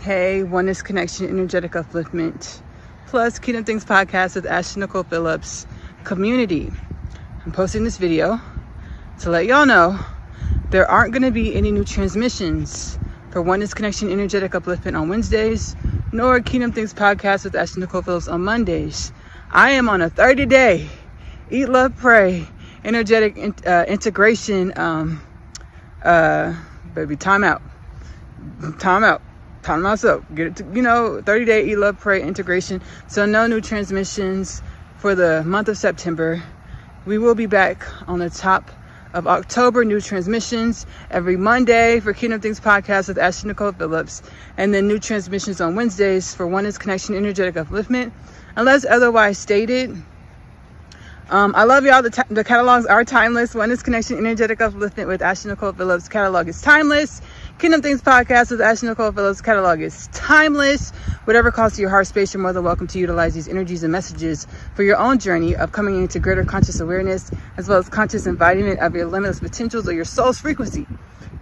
Hey, Oneness Connection Energetic Upliftment, plus Kingdom Things Podcast with Nicole Phillips community. I'm posting this video to let y'all know there aren't going to be any new transmissions for Oneness Connection Energetic Upliftment on Wednesdays, nor Kingdom Things Podcast with Nicole Phillips on Mondays. I am on a 30-day Eat, Love, Pray energetic integration. Baby, time out. Time myself. Get it to, 30-day Eat, Love, Pray integration. So no new transmissions for the month of September. We will be back on the top of October. New transmissions every Monday for Kingdom Things Podcast with Nicole Phillips. And then new transmissions on Wednesdays for Oneness Connection Energetic Upliftment, unless otherwise stated. I love y'all. The catalogs are timeless. Oneness Connection Energetic Upliftment with Nicole Phillips catalog is timeless. Kingdom Things Podcast with Nicole Phillips catalog is timeless. Whatever calls to your heart space, you're more than welcome to utilize these energies and messages for your own journey of coming into greater conscious awareness, as well as conscious embodiment of your limitless potentials or your soul's frequency.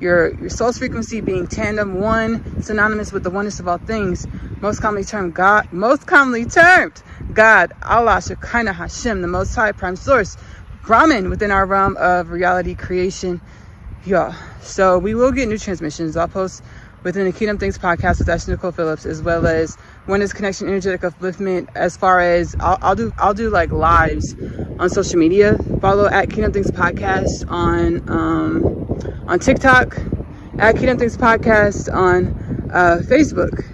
Your soul's frequency being tandem one, synonymous with the oneness of all things, most commonly termed God, Allah, Shekinah, Hashem, the Most High, Prime Source, Brahman within our realm of reality creation. Yeah, so we will get new transmissions. I'll post within the Kingdom Things Podcast with Nicole Phillips, as well as Oneness Connection Energetic Upliftment. As far as I'll do like lives on social media. Follow at Kingdom Things Podcast on TikTok, at Kingdom Things Podcast on Facebook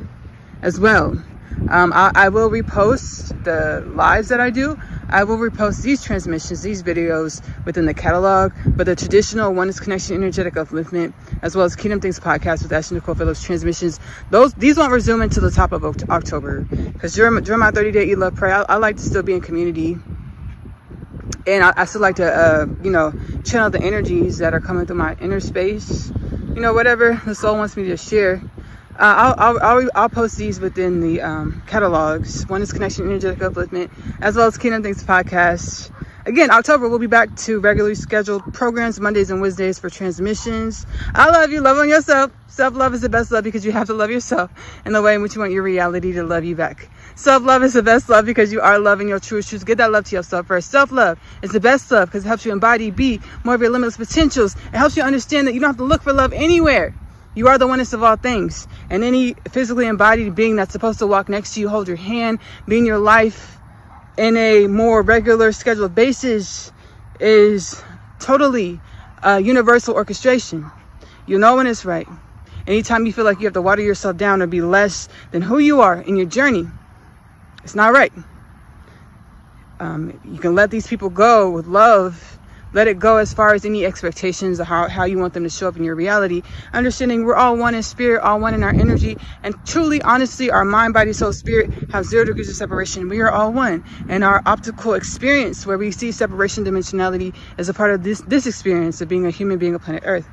as well. I will repost the lives that I do. I will repost these transmissions, these videos within the catalog, but the traditional Oneness Connection Energetic Upliftment, as well as Kingdom Things Podcast with Nicole Phillips transmissions, these won't resume until the top of October. Because during my 30-day Eat, Love, Pray, I like to still be in community. And I still like to, channel the energies that are coming through my inner space. Whatever the soul wants me to share. I'll post these within the catalogs, Oneness Connection Energetic Upliftment, as well as Kingdom Things Podcast. Again, October, we'll be back to regularly scheduled programs, Mondays and Wednesdays for transmissions. I love you. Love on yourself. Self-love is the best love because you have to love yourself in the way in which you want your reality to love you back. Self-love is the best love because you are loving your truest truths. Get that love to yourself first. Self-love is the best love because it helps you embody, be more of your limitless potentials. It helps you understand that you don't have to look for love anywhere. You are the oneness of all things. And any physically embodied being that's supposed to walk next to you, hold your hand, be in your life in a more regular scheduled basis is totally universal orchestration. You know when it's right. Anytime you feel like you have to water yourself down or be less than who you are in your journey, it's not right. You can let these people go with love. Let it go as far as any expectations of how you want them to show up in your reality. Understanding we're all one in spirit, all one in our energy. And truly, honestly, our mind, body, soul, spirit have 0 degrees of separation. We are all one. And our optical experience where we see separation dimensionality is a part of this experience of being a human being on planet Earth.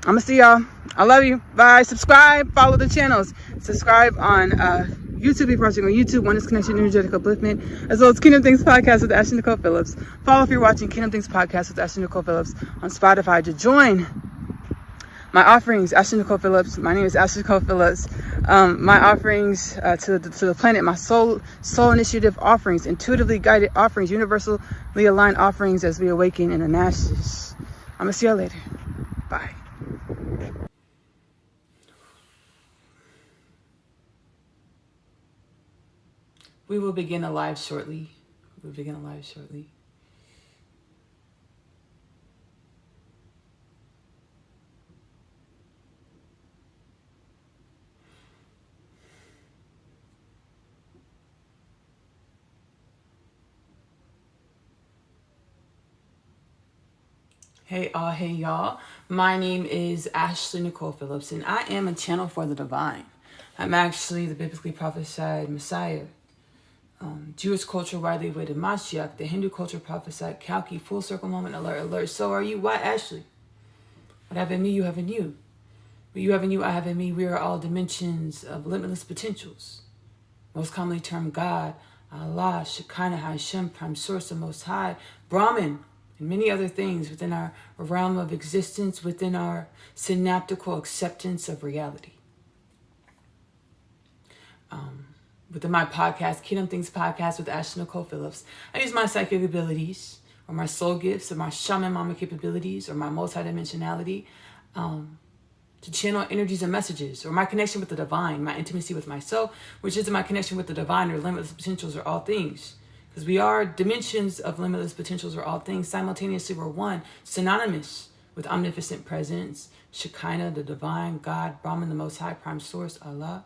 I'm going to see y'all. I love you. Bye. Subscribe. Follow the channels. Subscribe on YouTube, if you're watching on YouTube, Oneness Connection Energetic Upliftment, as well as Kingdom Things Podcast with Nicole Phillips. Follow if you're watching Kingdom Things Podcast with Nicole Phillips on Spotify to join my offerings. Nicole Phillips. My name is Nicole Phillips. My offerings to the planet, my soul initiative offerings, intuitively guided offerings, universally aligned offerings as we awaken in the Nashes. I'm gonna see y'all later. Bye. We will begin a live shortly. Hey y'all. My name is Nicole Phillips, and I am a channel for the divine. I'm actually the biblically prophesied Messiah. Jewish culture widely awaited Mashiach. The Hindu culture prophesied Kalki. Full circle moment, alert. So are you. Why, Ashley? What I have in me, you have in you. What you have in you, I have in me. We are all dimensions of limitless potentials. Most commonly termed God, Allah, Shekinah, Hashem, Prime Source, the Most High, Brahman, and many other things within our realm of existence, within our synaptical acceptance of reality. Within my podcast, Kingdom Things Podcast with Nicole Phillips, I use my psychic abilities or my soul gifts or my shaman mama capabilities or my multidimensionality to channel energies and messages, or my connection with the divine, my intimacy with myself, which is my connection with the divine or limitless potentials or all things. Because we are dimensions of limitless potentials or all things. Simultaneously, we're one, synonymous with omnipotent presence, Shekinah, the divine, God, Brahman, the Most High, Prime Source, Allah,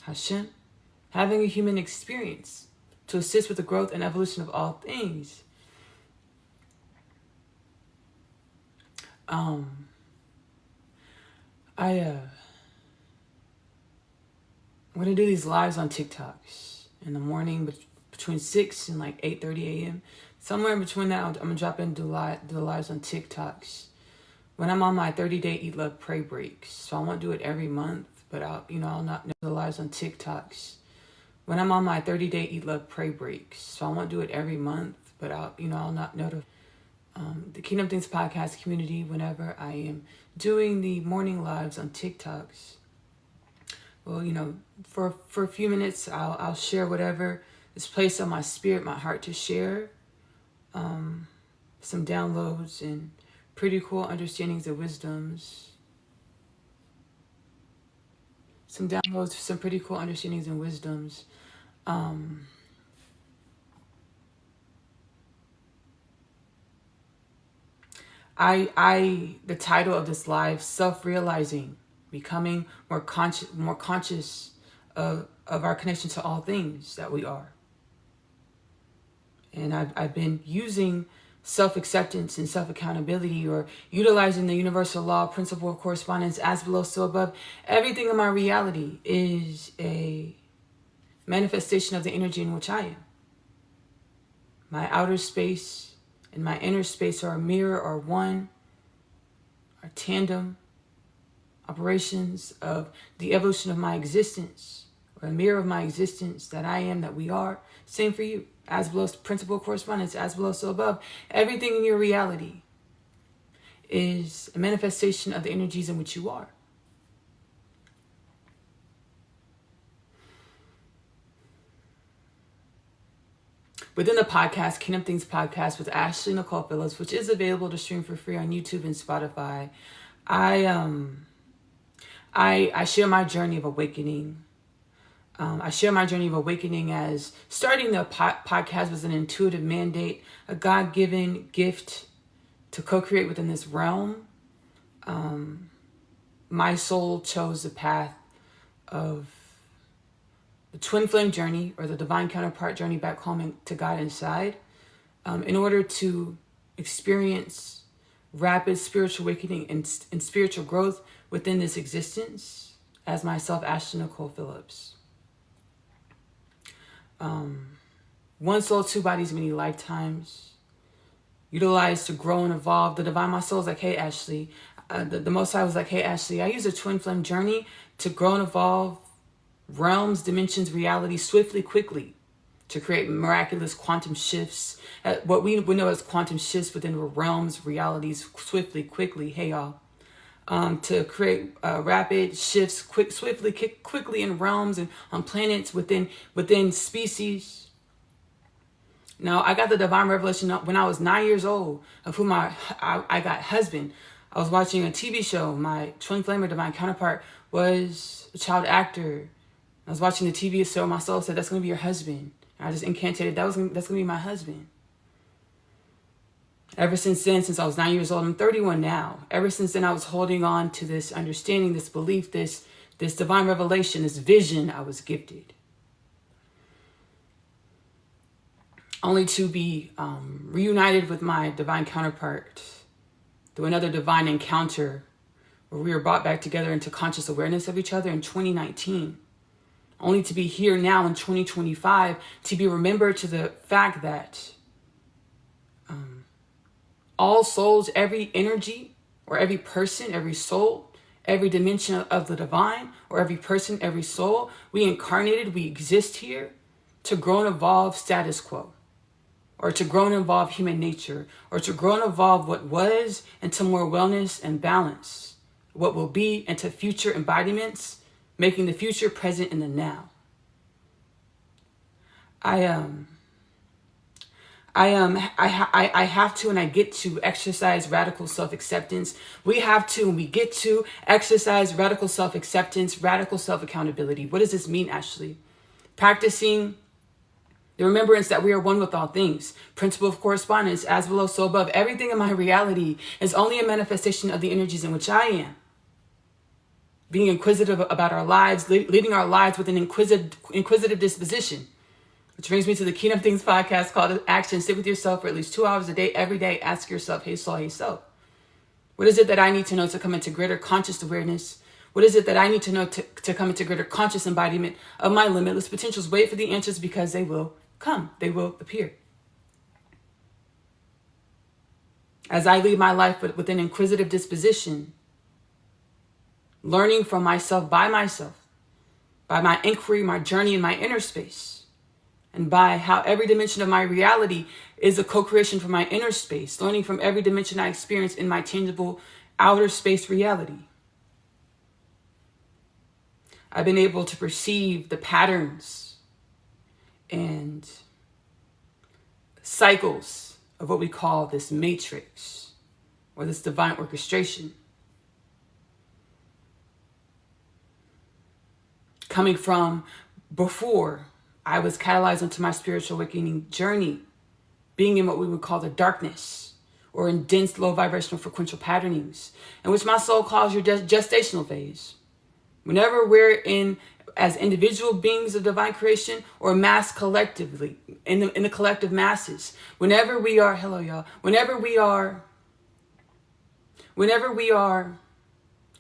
Hashem, having a human experience to assist with the growth and evolution of all things. I'm going to do these lives on TikToks in the morning between 6 and like 8:30 a.m. Somewhere in between that, I'm going to drop in do the lives on TikToks when I'm on my 30-day Eat, Love, Pray breaks. So I won't do it every month, but I'll not do the lives on TikToks when I'm on my 30-day Eat, Love, Pray breaks. So I won't do it every month, but I'll not notify the Kingdom Things Podcast community whenever I am doing the morning lives on TikToks. Well, for a few minutes, I'll share whatever is placed on my spirit, my heart to share. Some downloads and pretty cool understandings and wisdoms. Some downloads, some pretty cool understandings and wisdoms. The title of this live, Self-Realizing, becoming more conscious of our connection to all things that we are. And I've been using self-acceptance and self-accountability, or utilizing the universal law principle of correspondence, as below, so above. Everything in my reality is a manifestation of the energy in which I am. My outer space and my inner space are a mirror, or one, are tandem operations of the evolution of my existence, or a mirror of my existence that I am, that we are. Same for you. As below, principle of correspondence, as below, so above. Everything in your reality is a manifestation of the energies in which you are. Within the podcast, Kingdom Things Podcast with Nicole Phillips, which is available to stream for free on YouTube and Spotify, I share my journey of awakening. I share my journey of awakening as starting the podcast was an intuitive mandate, a God-given gift to co-create within this realm. My soul chose the path of the twin flame journey, or the divine counterpart journey back home and to God inside, in order to experience rapid spiritual awakening and spiritual growth within this existence as myself, Nicole Phillips. One soul, two bodies, many lifetimes, utilized to grow and evolve. The divine, my soul is like, hey, Ashley. The Most High was like, hey, Ashley, I use a twin flame journey to grow and evolve realms, dimensions, reality swiftly, quickly, to create miraculous quantum shifts. What we would know as quantum shifts within realms, realities, swiftly, quickly. Hey, y'all. To create rapid shifts, quickly in realms and on planets, within species. Now, I got the divine revelation when I was 9 years old, of whom I got husband. I was watching a TV show. My twin flame or divine counterpart was a child actor. I was watching the TV show. My soul said, that's going to be your husband. And I just incantated, that's going to be my husband. Ever since then, since I was 9 years old, I'm 31 now. Ever since then, I was holding on to this understanding, this belief, this divine revelation, this vision I was gifted. Only to be reunited with my divine counterpart through another divine encounter, where we were brought back together into conscious awareness of each other in 2019. Only to be here now in 2025, to be remembered to the fact that all souls, every energy, or every person, every soul, every dimension of the divine, or every person, every soul, we incarnated, we exist here to grow and evolve status quo, or to grow and evolve human nature, or to grow and evolve what was into more wellness and balance, what will be into future embodiments, making the future present in the now. I have to and I get to exercise radical self-acceptance. We have to and we get to exercise radical self-acceptance, radical self-accountability. What does this mean, Ashley? Practicing the remembrance that we are one with all things. Principle of correspondence, as below, so above. Everything in my reality is only a manifestation of the energies in which I am. Being inquisitive about our lives, leading our lives with an inquisitive disposition. Which brings me to the Kingdom Things podcast called Action. Sit with yourself for at least 2 hours a day, every day. Ask yourself, hey soul, hey self. What is it that I need to know to come into greater conscious awareness? What is it that I need to know to come into greater conscious embodiment of my limitless potentials? Wait for the answers because they will come. They will appear. As I lead my life with an inquisitive disposition, learning from myself, by my inquiry, my journey in my inner space, and by how every dimension of my reality is a co-creation from my inner space, learning from every dimension I experience in my tangible outer space reality. I've been able to perceive the patterns and cycles of what we call this matrix or this divine orchestration. Coming from before I was catalyzed into my spiritual awakening journey, being in what we would call the darkness or in dense low vibrational frequential patternings, in which my soul calls your gestational phase. Whenever we're in as individual beings of divine creation or mass collectively, in the collective masses, whenever we are, hello y'all, whenever we are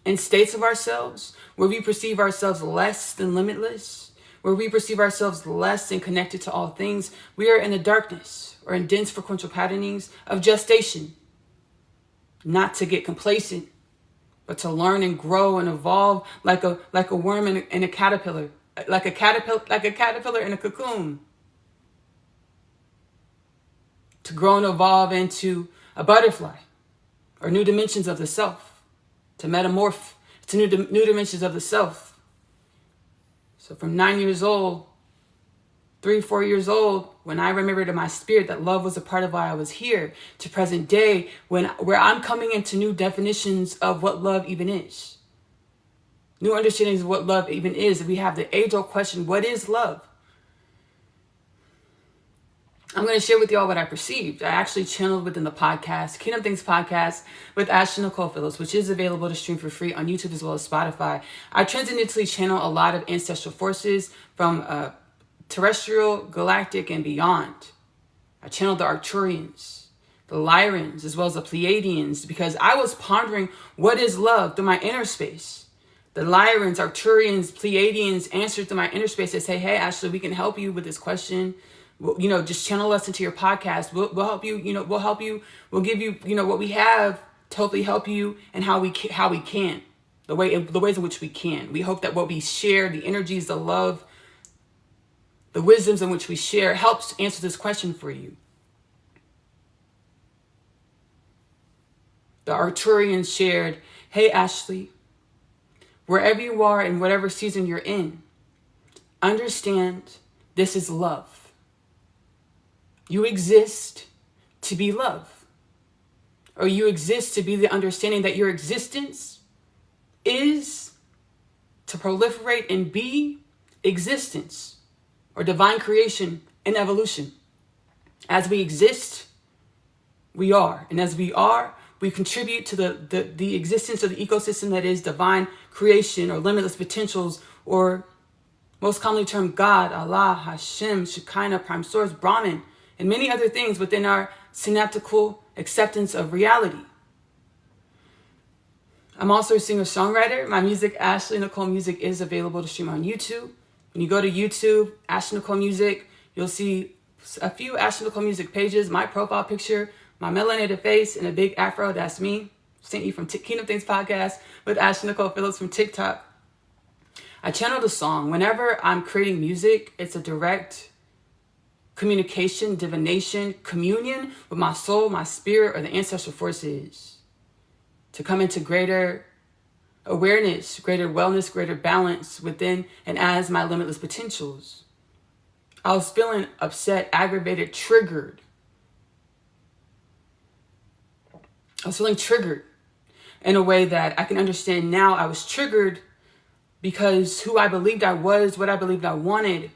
in states of ourselves where we perceive ourselves less than limitless, where we perceive ourselves less than connected to all things, we are in the darkness or in dense frequential patternings of gestation. Not to get complacent, but to learn and grow and evolve like a worm in a caterpillar, like a caterpillar in a cocoon. To grow and evolve into a butterfly or new dimensions of the self, to metamorph to new dimensions of the self. So from 9 years old, 3, 4 years old, when I remembered in my spirit that love was a part of why I was here, to present day, where I'm coming into new definitions of what love even is. New understandings of what love even is. We have the age-old question, what is love? I'm going to share with y'all what I perceived. I actually channeled within the podcast, Kingdom Things podcast with Nicole Phillips, which is available to stream for free on YouTube as well as Spotify. I transcendentally channel a lot of ancestral forces from terrestrial, galactic, and beyond. I channeled the Arcturians, the Lyrans, as well as the Pleiadians, because I was pondering what is love through my inner space. The Lyrans, Arcturians, Pleiadians answered through my inner space. They say, hey, Ashley, we can help you with this question. Just channel us into your podcast. We'll help you. We'll help you. We'll give you, what we have to hopefully help you and how we can, the ways in which we can. We hope that what we share, the energies, the love, the wisdoms in which we share helps answer this question for you. The Arcturians shared, hey, Ashley, wherever you are in whatever season you're in, understand this is love. You exist to be love. Or you exist to be the understanding that your existence is to proliferate and be existence or divine creation and evolution. As we exist, we are. And as we are, we contribute to the existence of the ecosystem that is divine creation or limitless potentials, or most commonly termed God, Allah, Hashem, Shekinah, Prime Source, Brahman, and many other things within our synaptical acceptance of reality. I'm also a singer-songwriter. My music, Ashley Nicole Music, is available to stream on YouTube. When you go to YouTube, Ashley Nicole Music, you'll see a few Ashley Nicole Music pages, my profile picture, my melanated face, and a big afro. That's me. Sent you from Kingdom Things podcast with Ashley Nicole Phillips from TikTok. I channeled a song. Whenever I'm creating music, it's a direct communication, divination, communion with my soul, my spirit, or the ancestral forces to come into greater awareness, greater wellness, greater balance within and as my limitless potentials. I was feeling upset, aggravated, triggered. I was feeling triggered in a way that I can understand now. I was triggered because who I believed I was, what I believed I wanted,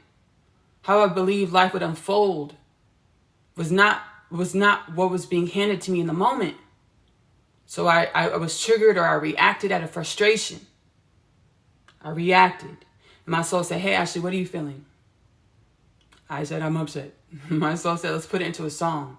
how I believed life would unfold was not what was being handed to me in the moment. So I was triggered, or I reacted out of frustration. I reacted. And my soul said, hey, Ashley, what are you feeling? I said, I'm upset. My soul said, let's put it into a song.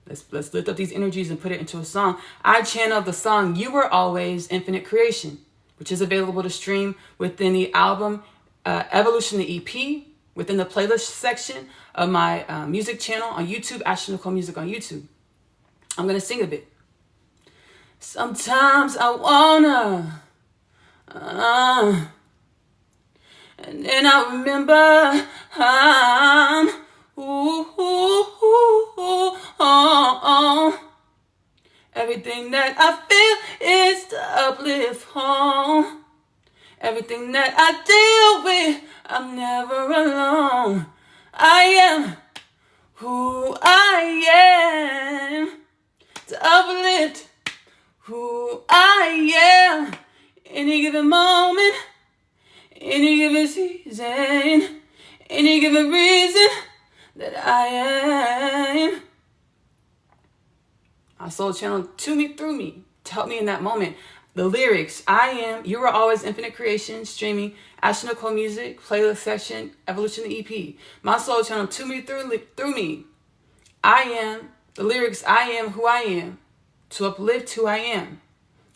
Let's lift up these energies and put it into a song. I channeled the song, You Were Always Infinite Creation, which is available to stream within the album Evolution, the EP, within the playlist section of my music channel on YouTube, Ashley Nicole Music on YouTube. I'm going to sing a bit. Sometimes I wanna, and then I remember, everything that I feel is to uplift home. Everything that I deal with, I'm never alone. I am who I am to uplift who I am. Any given moment, any given season, any given reason that I am. My soul channeled to me, through me, to help me in that moment. The lyrics, I am, You Were Always Infinite Creation, streaming, Ashley Nicole Music, playlist section, Evolution, the EP. My soul channeled to me, through me. I am, the lyrics, I am who I am, to uplift who I am.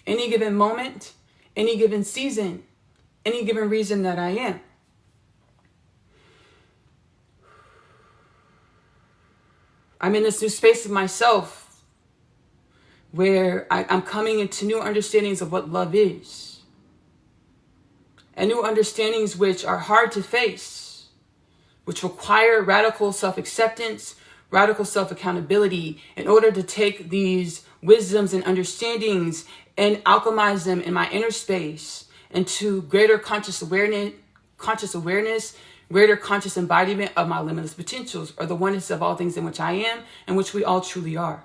Any given moment, any given season, any given reason that I am. I'm in this new space of myself where I'm coming into new understandings of what love is. And new understandings which are hard to face, which require radical self-acceptance, radical self-accountability in order to take these wisdoms and understandings and alchemize them in my inner space into greater conscious awareness, greater conscious embodiment of my limitless potentials, or the oneness of all things in which I am and which we all truly are.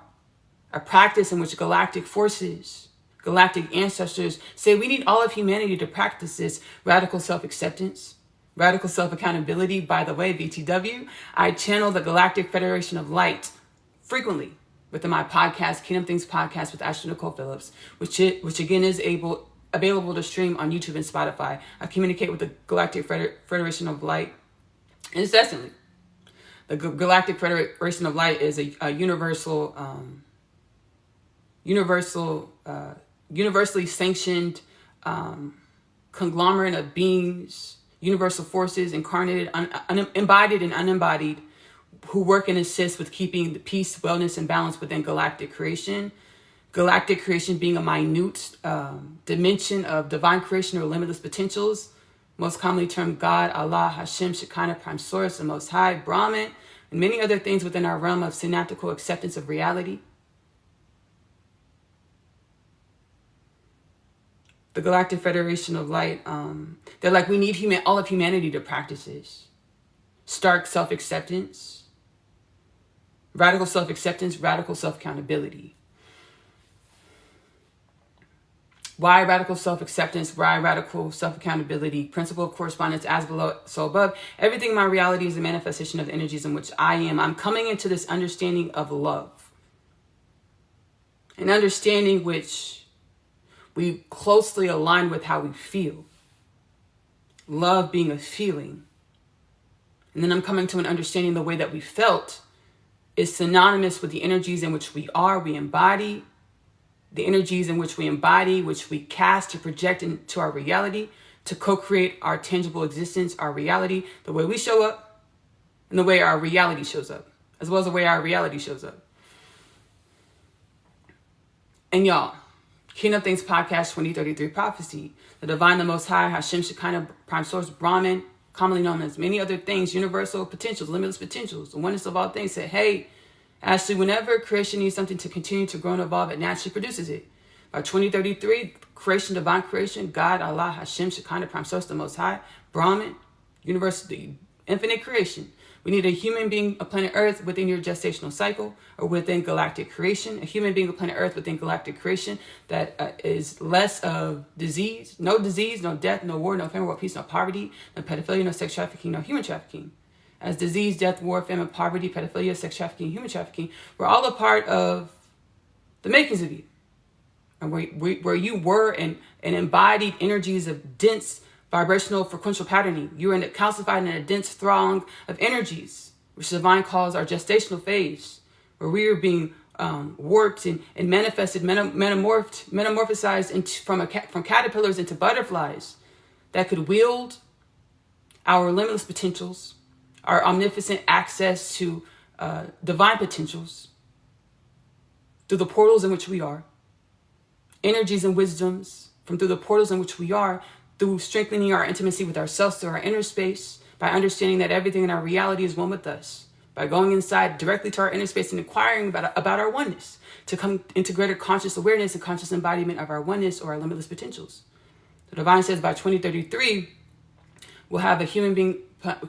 A practice in which galactic forces, galactic ancestors say we need all of humanity to practice this radical self-acceptance, radical self-accountability. By the way, BTW, I channel the Galactic Federation of Light frequently within my podcast, Kingdom Things Podcast with Ashley Nicole Phillips, which again is available to stream on YouTube and Spotify. I communicate with the Galactic Federation of Light incessantly. The Galactic Federation of Light is a universally sanctioned conglomerate of beings, universal forces, incarnated, embodied and unembodied, who work and assist with keeping the peace, wellness, and balance within galactic creation. Galactic creation being a minute dimension of divine creation or limitless potentials, most commonly termed God, Allah, Hashem, Shekinah, Prime Source, the Most High, Brahman, and many other things within our realm of synaptical acceptance of reality. The Galactic Federation of Light, they're like, we need all of humanity to practice this. Stark self-acceptance, radical self-acceptance, radical self-accountability. Why radical self-acceptance? Why radical self-accountability? Principle of correspondence, as below, so above. Everything in my reality is a manifestation of the energies in which I am. I'm coming into this understanding of love. An understanding which we closely align with how we feel. Love being a feeling. And then I'm coming to an understanding the way that we felt is synonymous with the energies in which we are, we embody, the energies in which we embody, which we cast to project into our reality, to co-create our tangible existence, our reality, the way we show up, and the way our reality shows up, as well as the way our reality shows up. And y'all, Kingdom Things Podcast 2033 Prophecy, the Divine, the Most High, Hashem, Shekinah, Prime Source, Brahman, commonly known as many other things, universal potentials, limitless potentials, the oneness of all things, said, hey, Ashley, whenever creation needs something to continue to grow and evolve, it naturally produces it. By 2033, creation, divine creation, God, Allah, Hashem, Shekinah, Prime Source, the Most High, Brahman, universe, the infinite creation, We need a human being of planet Earth within your gestational cycle or within galactic creation. A human being of planet Earth within galactic creation that is less of disease, no death, no war, no famine, world peace, no poverty, no pedophilia, no sex trafficking, no human trafficking. As disease, death, war, famine, poverty, pedophilia, sex trafficking, human trafficking, we're all a part of the makings of you. And where you were and embodied energies of dense vibrational frequential patterning. You are calcified in a dense throng of energies, which the divine calls our gestational phase, where we are being warped and manifested, metamorphosized from caterpillars into butterflies that could wield our limitless potentials, our omnipotent access to divine potentials through the portals in which we are, energies and wisdoms from through the portals in which we are, through strengthening our intimacy with ourselves through our inner space, by understanding that everything in our reality is one with us, by going inside directly to our inner space and inquiring about our oneness, to come into greater conscious awareness and conscious embodiment of our oneness or our limitless potentials. The divine says by 2033, we'll have a human being of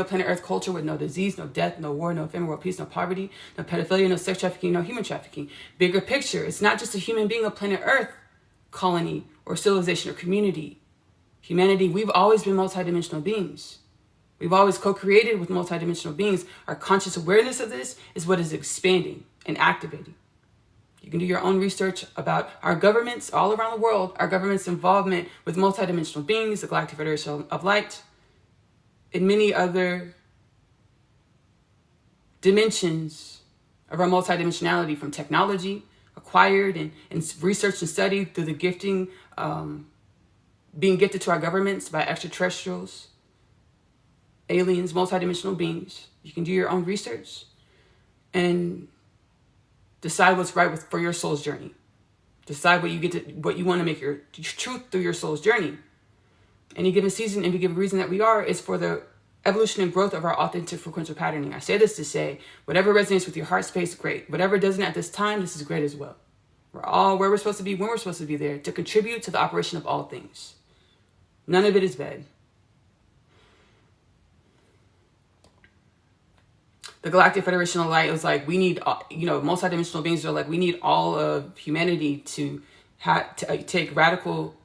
planet Earth culture with no disease, no death, no war, no famine, world peace, no poverty, no pedophilia, no sex trafficking, no human trafficking. Bigger picture, it's not just a human being of planet Earth colony or civilization or community. Humanity, we've always been multidimensional beings. We've always co-created with multidimensional beings. Our conscious awareness of this is what is expanding and activating. You can do your own research about our governments all around the world, our government's involvement with multidimensional beings, the Galactic Federation of Light, and many other dimensions of our multidimensionality, from technology acquired and researched and studied through the gifting, being gifted to our governments by extraterrestrials, aliens, multidimensional beings. You can do your own research and decide what's right for your soul's journey. Decide what you want to make your truth through your soul's journey. Any given season, any given reason that we are, is for the evolution and growth of our authentic frequential patterning. I say this to say, whatever resonates with your heart space, great. Whatever doesn't at this time, this is great as well. We're all where we're supposed to be, when we're supposed to be there, to contribute to the operation of all things. None of it is bad. The Galactic Federation of Light was like, we need, multidimensional beings are like, we need all of humanity to practice radical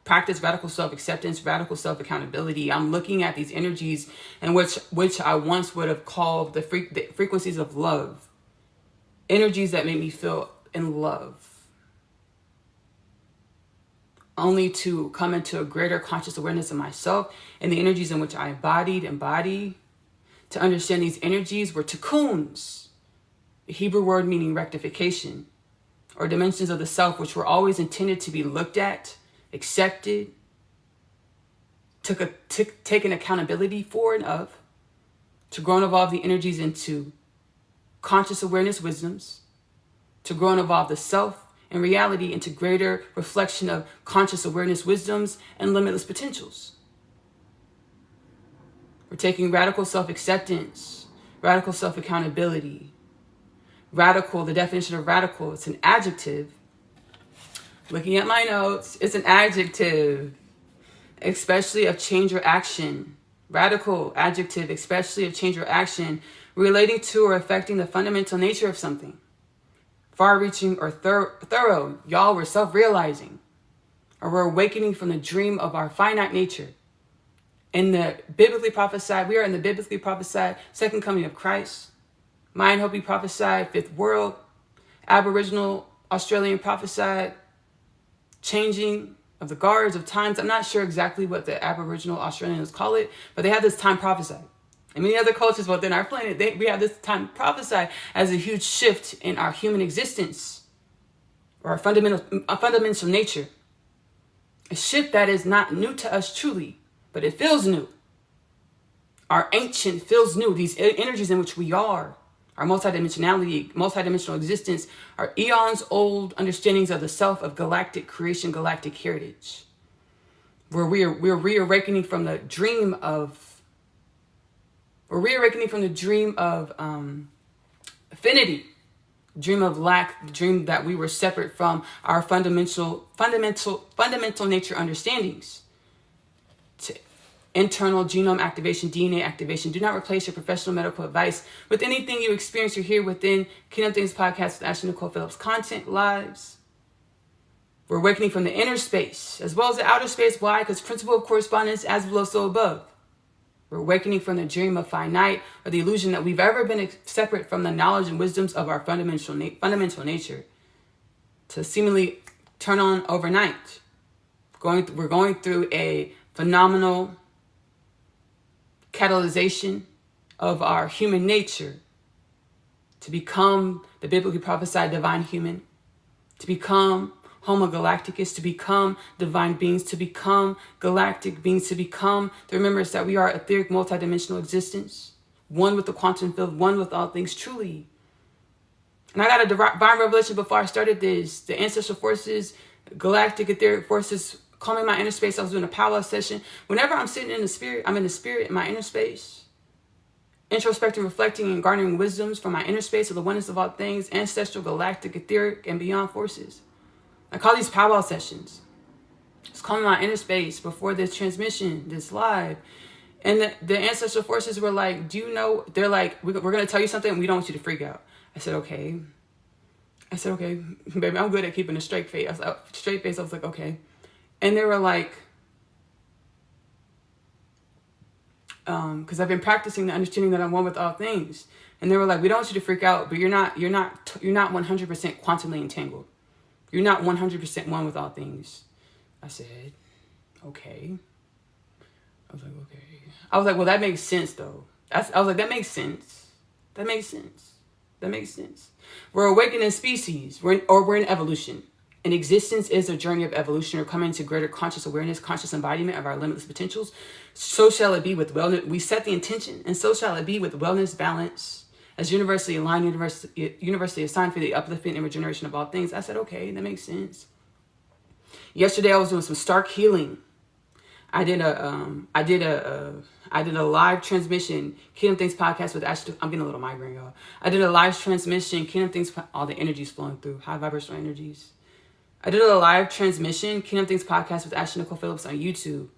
self-acceptance, radical self-accountability. I'm looking at these energies and which I once would have called the frequencies of love. Energies that make me feel in love. Only to come into a greater conscious awareness of myself and the energies in which I embody. To understand these energies were cocoons, the Hebrew word meaning rectification, or dimensions of the self, which were always intended to be looked at, accepted, taken accountability for and of, to grow and evolve the energies into conscious awareness wisdoms, to grow and evolve the self and reality into greater reflection of conscious awareness wisdoms and limitless potentials. We're taking radical self-acceptance, radical self-accountability. Radical, the definition of radical, it's an adjective. Looking at my notes, it's an adjective, especially of change or action. Radical, adjective, especially of change or action, relating to or affecting the fundamental nature of something. Far-reaching or thorough, y'all, we're self-realizing. Or we're awakening from the dream of our finite nature. We are in the biblically prophesied second coming of Christ. Mayan Hopi prophesied fifth world. Aboriginal Australian prophesied changing of the guards of times. I'm not sure exactly what the Aboriginal Australians call it, but they have this time prophesied. And many other cultures within our planet, we have this time prophesied as a huge shift in our human existence or our fundamental nature. A shift that is not new to us truly, but it feels new. Our ancient feels new. These energies in which we are, our multidimensionality, multidimensional existence, are eons old understandings of the self, of galactic creation, galactic heritage. Where we're reawakening from the dream of affinity, dream of lack, the dream that we were separate from our fundamental nature understandings. internal genome activation, DNA activation. Do not replace your professional medical advice with anything you experience or hear within Kingdom Things Podcast with Ashley Nicole Phillips content lives. We're awakening from the inner space as well as the outer space. Why? Because principle of correspondence, as below, so above. We're awakening from the dream of finite or the illusion that we've ever been separate from the knowledge and wisdoms of our fundamental nature to seemingly turn on overnight. We're going through a phenomenal catalyzation of our human nature to become the biblically prophesied divine human, to become Homo Galacticus, to become divine beings, to become galactic beings, to become the remembrance that we are etheric multidimensional existence, one with the quantum field, one with all things truly. And I got a divine revelation before I started this. The ancestral forces, galactic etheric forces, calming my inner space. I was doing a powwow session. Whenever I'm sitting in the spirit, I'm in the spirit in my inner space, introspecting, reflecting, and garnering wisdoms from my inner space of the oneness of all things, ancestral, galactic, etheric, and beyond forces. I call these powwow sessions. It's calming my inner space before this transmission, this live. And the ancestral forces were like, do you know, they're like, we're going to tell you something and we don't want you to freak out. I said, okay. Baby, I'm good at keeping a straight face. I was like, okay. And they were like, because I've been practicing the understanding that I'm one with all things. And they were like, we don't want you to freak out, but you're not 100% quantumly entangled. You're not 100% one with all things. I said, okay. I was like, well, that makes sense, though. I was like, that makes sense. That makes sense. We're awakening species. We're in evolution. And existence is a journey of evolution or coming to greater conscious awareness, conscious embodiment of our limitless potentials. So shall it be with wellness. We set the intention, and so shall it be with wellness, balance, as universally aligned, universally assigned for the upliftment and regeneration of all things. I said, okay, that makes sense. Yesterday, I was doing some stark healing. I did a live transmission, Kingdom Things Podcast with Ashley. I'm getting a little migraine, y'all. I did a live transmission, Kingdom Things, all the energies flowing through, high vibrational energies. I did a live transmission, Kingdom Things Podcast with Ashley Nicole Phillips on YouTube.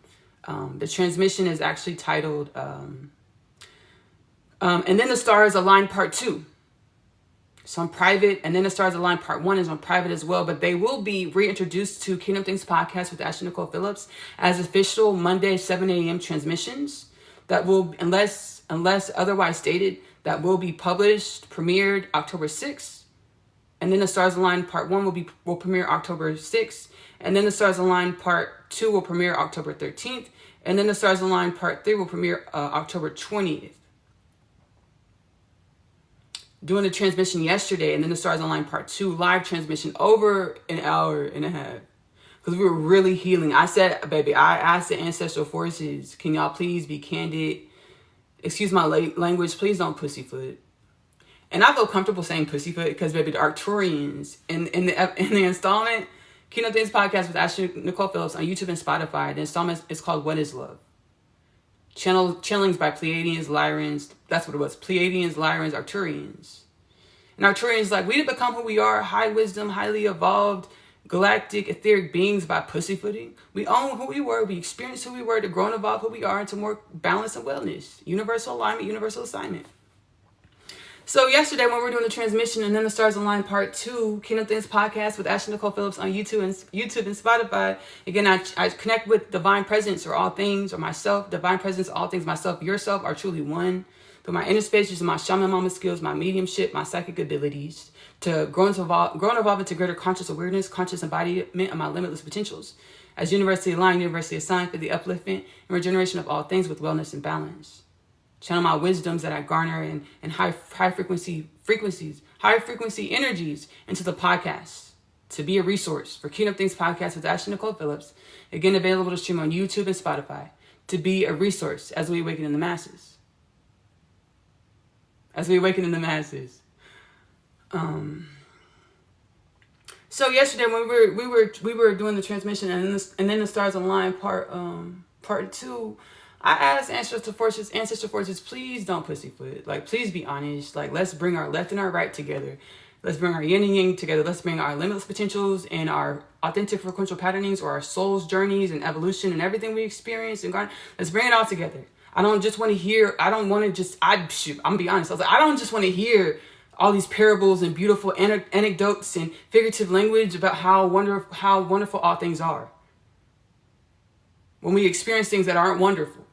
The transmission is actually titled, and then the stars align part 2. So on private, and then the stars align part 1 is on private as well, but they will be reintroduced to Kingdom Things Podcast with Ashley Nicole Phillips as official Monday 7 a.m. transmissions that will, unless otherwise stated, that will be published, premiered October 6th. And then the stars align part 1 will premiere October 6th. And then the stars align part 2 will premiere October 13th. And then the stars align part 3 will premiere October 20th. Doing the transmission yesterday, and then the Stars Online Part 2 live transmission over an hour and a half. Because we were really healing. I said, baby, I asked the ancestral forces, can y'all please be candid? Excuse my language, please don't pussyfoot. And I feel comfortable saying pussyfoot because, baby, the Arcturians in the installment, Kingdom Things Podcast with Ashley Nicole Phillips on YouTube and Spotify, the installment is called What is Love? Channelings by Pleiadians, Lyrans. That's what it was. Pleiadians, Lyrans, Arcturians. And Arcturians like, we didn't become who we are, high wisdom, highly evolved, galactic, etheric beings by pussyfooting. We own who we were. We experienced who we were to grow and evolve who we are into more balance and wellness. Universal alignment, universal assignment. So yesterday when we were doing the transmission and then the Stars Align Part 2, Kingdom Things Podcast with Ashley Nicole Phillips on YouTube and Spotify. Again, I connect with Divine Presence or all things or myself. Divine Presence, all things, myself, yourself are truly one. Through my inner space, using my shaman mama skills, my mediumship, my psychic abilities to grow and evolve into greater conscious awareness, conscious embodiment of my limitless potentials. As universally aligned, universally assigned for the upliftment and regeneration of all things with wellness and balance. Channel my wisdoms that I garner and high frequency energies into the podcast to be a resource for Kingdom Things Podcast with Ashley Nicole Phillips. Again, available to stream on YouTube and Spotify. To be a resource as we awaken in the masses. So yesterday when we were doing the transmission and then the Stars Align part 2. I asked ancestral forces, please don't pussyfoot. Like, please be honest. Like, let's bring our left and our right together. Let's bring our yin and yang together. Let's bring our limitless potentials and our authentic frequential patternings, or our soul's journeys and evolution and everything we experience. And God, let's bring it all together. I don't just want to hear, I'm going to be honest. I was like, I don't just want to hear all these parables and beautiful anecdotes and figurative language about how wonderful all things are. When we experience things that aren't wonderful,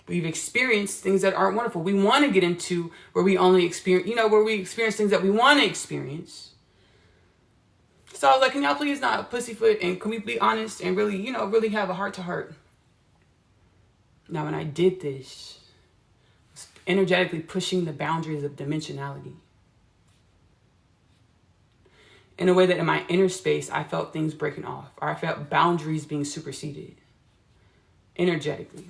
we've experienced things that aren't wonderful. We want to get into where we only experience, where we experience things that we want to experience. So I was like, can y'all please not pussyfoot, and can we be honest and really, really have a heart to heart? Now, when I did this, I was energetically pushing the boundaries of dimensionality in a way that in my inner space, I felt things breaking off, or I felt boundaries being superseded energetically.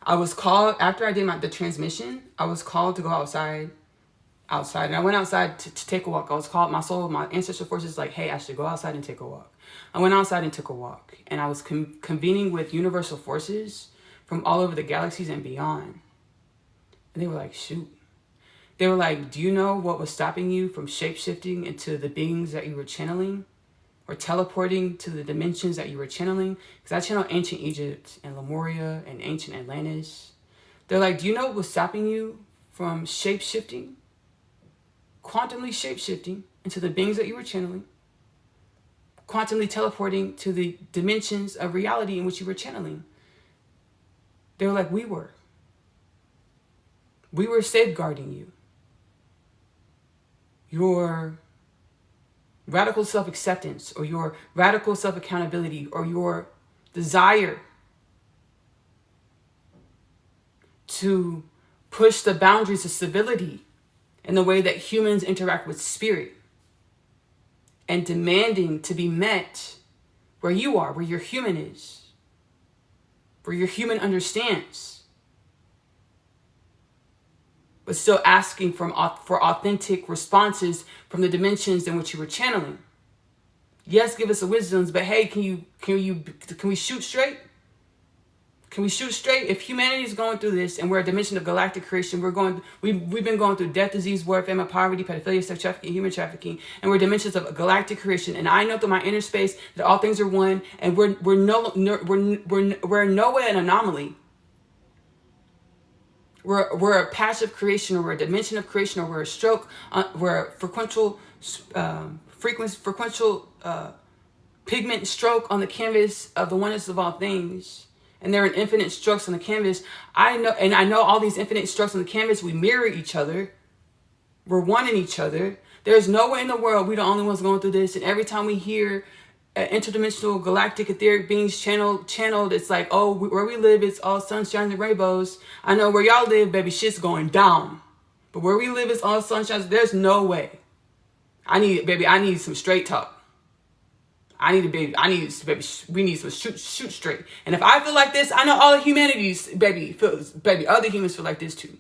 I was called, after I did the transmission, I was called to go outside. And I went outside to take a walk. I was called, my soul, my ancestral forces like, hey, Ashley, go outside and take a walk. I went outside and took a walk. And I was convening with universal forces from all over the galaxies and beyond. And they were like, shoot. They were like, do you know what was stopping you from shape-shifting into the beings that you were channeling? Or teleporting to the dimensions that you were channeling? Because I channel ancient Egypt and Lemuria and ancient Atlantis. They're like, do you know what was stopping you from shape-shifting? Quantumly shape-shifting into the beings that you were channeling. Quantumly teleporting to the dimensions of reality in which you were channeling. They were like, we were. We were safeguarding you. Your radical self-acceptance, or your radical self-accountability, or your desire to push the boundaries of civility in the way that humans interact with spirit, and demanding to be met where you are, where your human is, where your human understands, but still asking for authentic responses from the dimensions in which you were channeling. Yes, give us the wisdoms, but hey, can we shoot straight? Can we shoot straight? If humanity is going through this, and we're a dimension of galactic creation, we've been going through death, disease, war, famine, poverty, pedophilia, sex trafficking, human trafficking, and we're dimensions of galactic creation. And I know through my inner space that all things are one, and we're in no way an anomaly. We're a passive creation, or we're a dimension of creation, or we're a stroke, we're a frequential pigment stroke on the canvas of the oneness of all things. And there are infinite strokes on the canvas. I know all these infinite strokes on the canvas, we mirror each other. We're one in each other. There's no way in the world we're the only ones going through this. And every time we hear interdimensional galactic etheric beings channeled, it's like, oh, where we live, it's all sunshine and rainbows. I know where y'all live, baby, shit's going down. But where we live, it's all sunshine. There's no way. I need some straight talk. We need some shoot straight. And if I feel like this, I know all of humanity's, other humans feel like this too.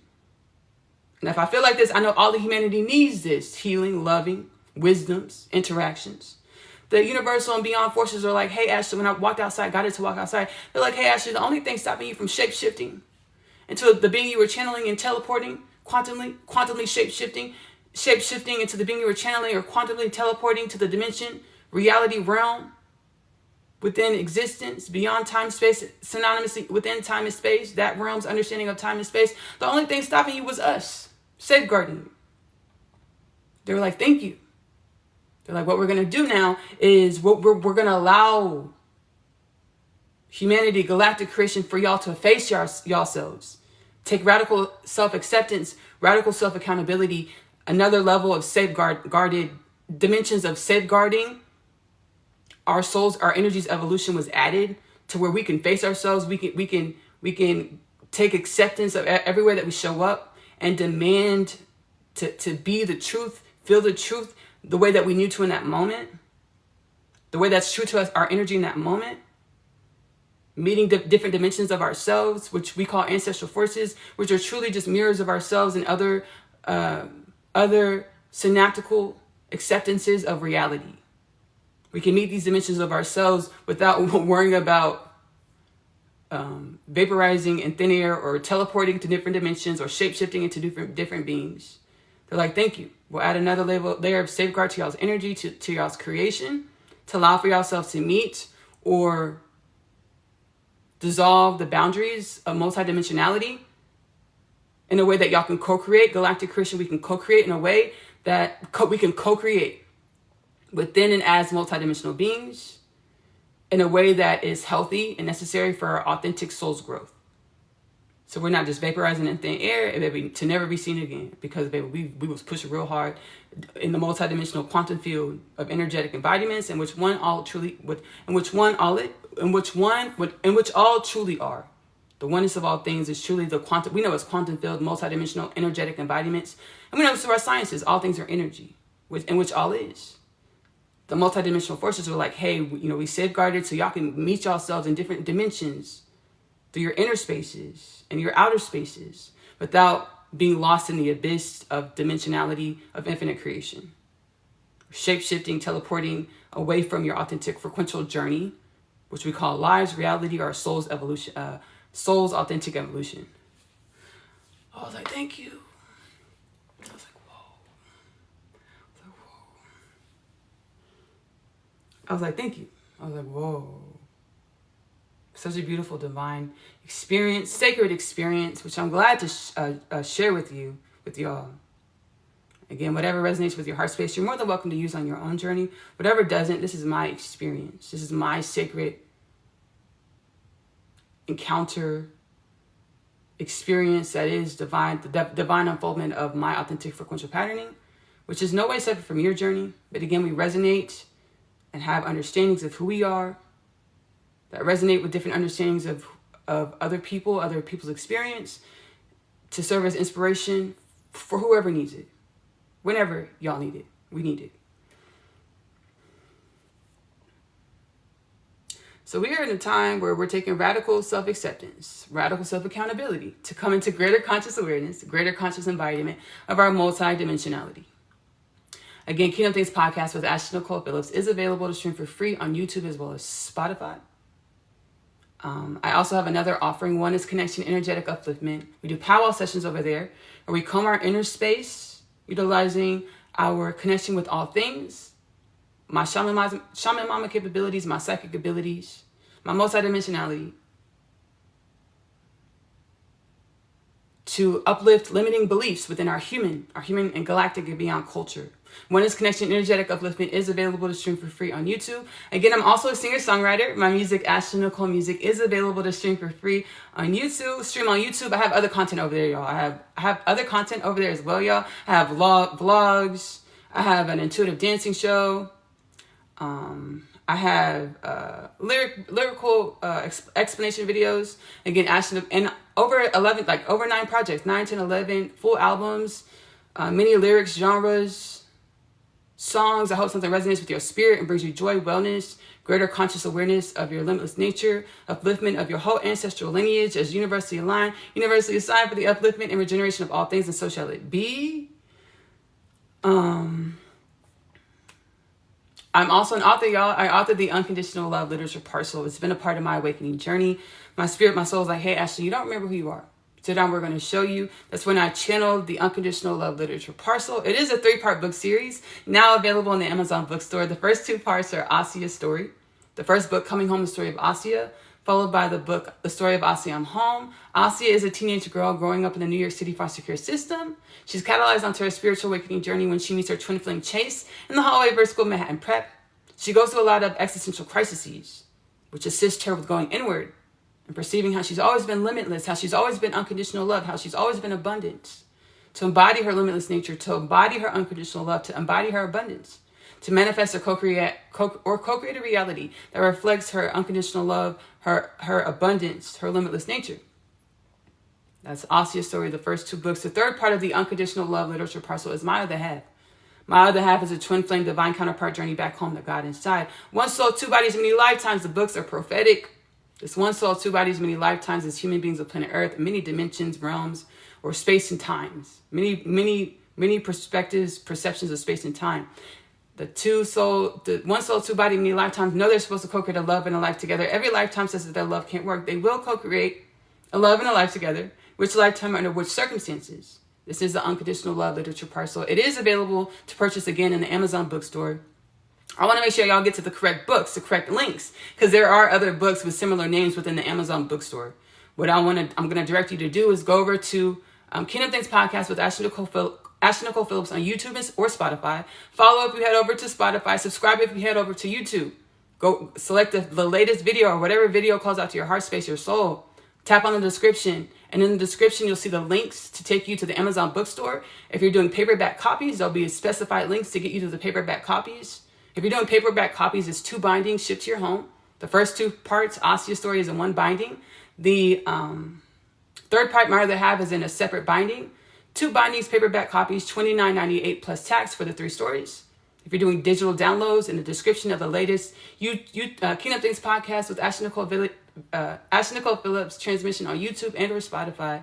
And if I feel like this, I know all of humanity needs this healing, loving, wisdoms, interactions. The universal and beyond forces are like, hey, Ashley, when I walked outside, got it to walk outside, they're like, hey, Ashley, the only thing stopping you from shape-shifting into the being you were channeling and teleporting, quantumly shape-shifting into the being you were channeling, or quantumly teleporting to the dimension, reality realm, within existence, beyond time, space, synonymously within time and space, that realm's understanding of time and space. The only thing stopping you was us, safeguarding you. They were like, thank you. They're like, what we're going to do now is we're going to allow humanity, galactic creation, for y'all to face yourselves. Take radical self-acceptance, radical self-accountability, another level of guarded dimensions of safeguarding. Our souls, our energies, evolution was added to where we can face ourselves. We can take acceptance of everywhere that we show up, and demand to be the truth, feel the truth, the way that we need to in that moment, the way that's true to us, our energy in that moment, meeting different dimensions of ourselves, which we call ancestral forces, which are truly just mirrors of ourselves and other synaptical acceptances of reality. We can meet these dimensions of ourselves without worrying about vaporizing in thin air, or teleporting to different dimensions, or shape-shifting into different beings. They're like, thank you. We'll add another layer of safeguard to y'all's energy, to y'all's creation, to allow for yourselves to meet or dissolve the boundaries of multidimensionality in a way that y'all can co-create. Galactic creation, we can co-create in a way that we can co-create within and as multidimensional beings in a way that is healthy and necessary for our authentic soul's growth. So we're not just vaporizing in thin air, and baby, to never be seen again. Because baby, we was pushing real hard in the multidimensional quantum field of energetic embodiments, in which all truly are. The oneness of all things is truly the quantum. We know it's quantum field, multidimensional, energetic embodiments, and we know through our sciences, all things are energy, in which all is. The multidimensional forces were like, hey, we safeguarded so y'all can meet yourselves in different dimensions through your inner spaces and your outer spaces without being lost in the abyss of dimensionality of infinite creation. Shape-shifting, teleporting away from your authentic frequential journey, which we call lives, reality, or soul's evolution, soul's authentic evolution. I was like, thank you. I was like, whoa. I was like, thank you. I was like, whoa. Such a beautiful divine experience, sacred experience, which I'm glad to share with y'all. Again, whatever resonates with your heart space, you're more than welcome to use on your own journey. Whatever doesn't, this is my experience. This is my sacred encounter, experience that is divine, the divine unfoldment of my authentic frequential patterning, which is no way separate from your journey. But again, we resonate and have understandings of who we are that resonate with different understandings of other people's experience, to serve as inspiration for whoever needs it. Whenever y'all need it, we need it. So we are in a time where we're taking radical self-acceptance, radical self-accountability to come into greater conscious awareness, greater conscious embodiment of our multidimensionality. Again, Kingdom Things Podcast with Nicole Phillips is available to stream for free on YouTube as well as Spotify. I also have another offering, Oneness Connection Energetic Upliftment. We do powwow sessions over there where we comb our inner space, utilizing our connection with all things, my shaman mama capabilities, my psychic abilities, my multidimensionality, to uplift limiting beliefs within our human and galactic and beyond culture. Oneness Connection Energetic Upliftment is available to stream for free on YouTube. Again, I'm also a singer-songwriter. My music, Nicole Music, is available to stream for free on YouTube. Stream on YouTube. I have other content over there, y'all. I have other content over there as well, y'all. I have vlogs. I have an intuitive dancing show. I have lyrical explanation videos. Again, and over 9 projects, 9, 10, 11 full albums, many lyrics, genres, songs. I hope something resonates with your spirit and brings you joy, wellness, greater conscious awareness of your limitless nature, upliftment of your whole ancestral lineage as universally aligned, universally assigned for the upliftment and regeneration of all things, and so shall it be. I'm also an author, y'all. I authored the Unconditional Love Literature Parcel. It's been a part of my awakening journey. My spirit, my soul is like, hey, Ashley, you don't remember who you are. Today we're going to show you. That's when I channeled the Unconditional Love Literature Parcel. It is a 3-part book series, now available in the Amazon bookstore. The first 2 parts are Asia's story. The first book, Coming Home, the story of Asia, followed by the book, The Story of Asia, I'm Home. Asia is a teenage girl growing up in the New York City foster care system. She's catalyzed onto her spiritual awakening journey when she meets her twin flame Chase in the hallway of her school, Manhattan Prep. She goes through a lot of existential crises, which assist her with going inward and perceiving how she's always been limitless, how she's always been unconditional love, how she's always been abundant. To embody her limitless nature, to embody her unconditional love, to embody her abundance, to manifest or co-create a reality that reflects her unconditional love, her abundance, her limitless nature. That's Asia's story, the first 2 books. The third part of the Unconditional Love Literature Parcel is My Other Half. My Other Half is a twin flame divine counterpart journey back home to God inside. One soul, 2 bodies, many lifetimes. The books are prophetic. This one soul, 2 bodies, many lifetimes as human beings of planet Earth, many dimensions, realms, or space and times. Many perspectives, perceptions of space and time. The one soul, 2 body, many lifetimes know they're supposed to co-create a love and a life together. Every lifetime says that their love can't work. They will co-create a love and a life together. Which lifetime, under which circumstances? This is the Unconditional Love Literature Parcel. It is available to purchase again in the Amazon bookstore. I want to make sure y'all get to the correct books, the correct links, because there are other books with similar names within the Amazon bookstore. What I'm going to direct you to do is go over to Kingdom Things Podcast with Nicole Phillips on YouTube or Spotify. Follow if you head over to Spotify. Subscribe if you head over to YouTube. Go select the latest video or whatever video calls out to your heart space, your soul. Tap on the description. And in the description, you'll see the links to take you to the Amazon bookstore. If you're doing paperback copies, there'll be specified links to get you to the paperback copies. If you're doing paperback copies, it's 2 bindings shipped to your home. The first 2 parts, Asia's story, is in 1 binding. The third part, My Other Half, is in a separate binding. 2 bindings, paperback copies, $29.98 plus tax for the 3 stories. If you're doing digital downloads, in the description of the latest Kingdom Things Podcast with Nicole Phillips transmission on YouTube and or Spotify,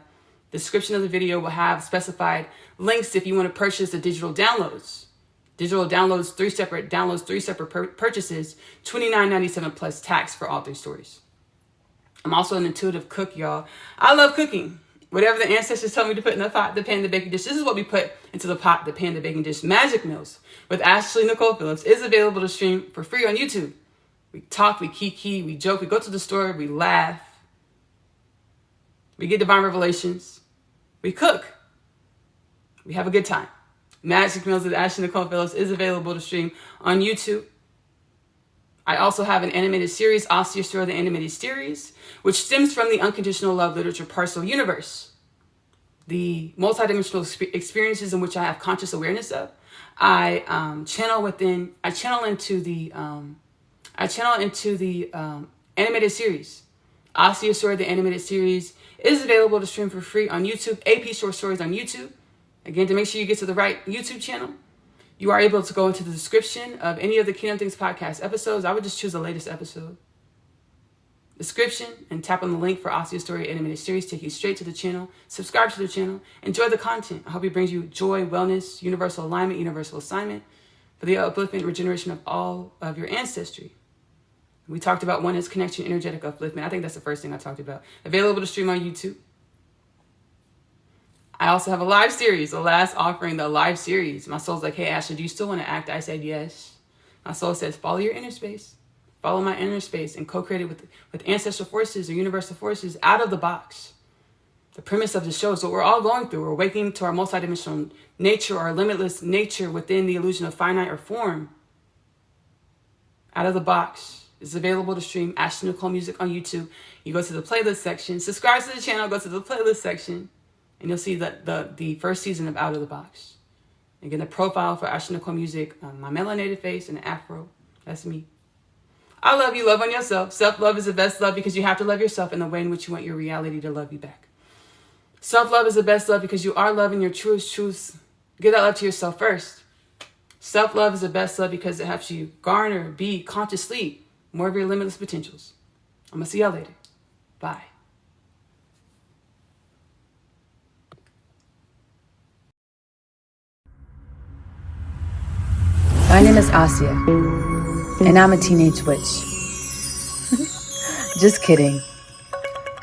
the description of the video will have specified links if you want to purchase the digital downloads. Digital downloads, 3 separate downloads, 3 separate purchases, $29.97 plus tax for all 3 stories. I'm also an intuitive cook, y'all. I love cooking. Whatever the ancestors tell me to put in the pot, the pan, the baking dish, this is what we put into the pot, the pan, the baking dish. Magic Meals with Nicole Phillips is available to stream for free on YouTube. We talk, we kiki, we joke, we go to the store, we laugh. We get divine revelations. We cook. We have a good time. Magic Meals with Nicole Phillips is available to stream on YouTube. I also have an animated series, Asia's Story, the animated series, which stems from the Unconditional Love Literature Parcel universe. The multidimensional experiences in which I have conscious awareness of. I channel into the animated series. Asia's Story, the animated series, is available to stream for free on YouTube. AP Short Stories on YouTube. Again, to make sure you get to the right YouTube channel, you are able to go into the description of any of the Kingdom Things Podcast episodes. I would just choose the latest episode. Description and tap on the link for Asia's Story animated series. Take you straight to the channel. Subscribe to the channel. Enjoy the content. I hope it brings you joy, wellness, universal alignment, universal assignment for the upliftment and regeneration of all of your ancestry. We talked about Oneness Connection Energetic Upliftment. I think that's the first thing I talked about. Available to stream on YouTube. I also have a live series, the last offering, the live series. My soul's like, hey, Ashley, do you still want to act? I said, yes. My soul says, follow your inner space. Follow my inner space and co-create it with ancestral forces or universal forces out of the box. The premise of the show is what we're all going through. We're waking to our multidimensional nature, our limitless nature within the illusion of finite or form. Out of the box. It's available to stream Ashley Nicole Music on YouTube. You go to the playlist section, subscribe to the channel, go to the playlist section, and you'll see the first season of Out of the Box. Again, the profile for Ashley Nicole Music, my melanated face and an afro. That's me. I love you. Love on yourself. Self-love is the best love because you have to love yourself in the way in which you want your reality to love you back. Self-love is the best love because you are loving your truest truths. Give that love to yourself first. Self-love is the best love because it helps you garner, be, consciously more of your limitless potentials. I'm going to see y'all later. Bye. My name is Asia, and I'm a teenage witch. Just kidding.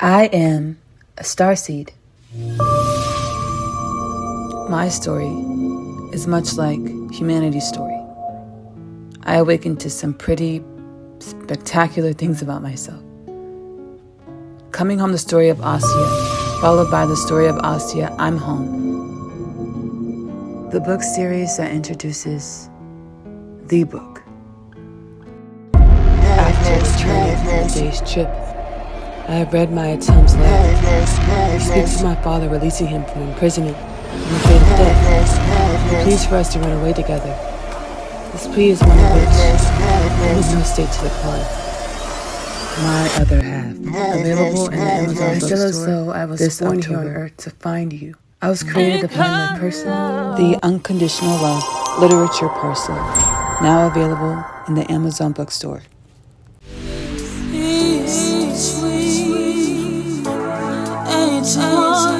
I am a starseed. My story is much like humanity's story. I awakened to some pretty spectacular things about myself. Coming home, the story of Asia, followed by the story of Asia, I'm home. The book series that introduces the book. After returning from the day's trip, I have read my Atum's letter. He speaks of my father releasing him from imprisonment and the fate of death. He pleads for us to run away together. This plea is one of which I make no state to decline. My Other Half, available in the Amazon bookstore. I feel as though I was born here on earth to find you. I was created to find my person. The Unconditional Love Literature Parcel, now available in the Amazon bookstore. Sweet, anytime.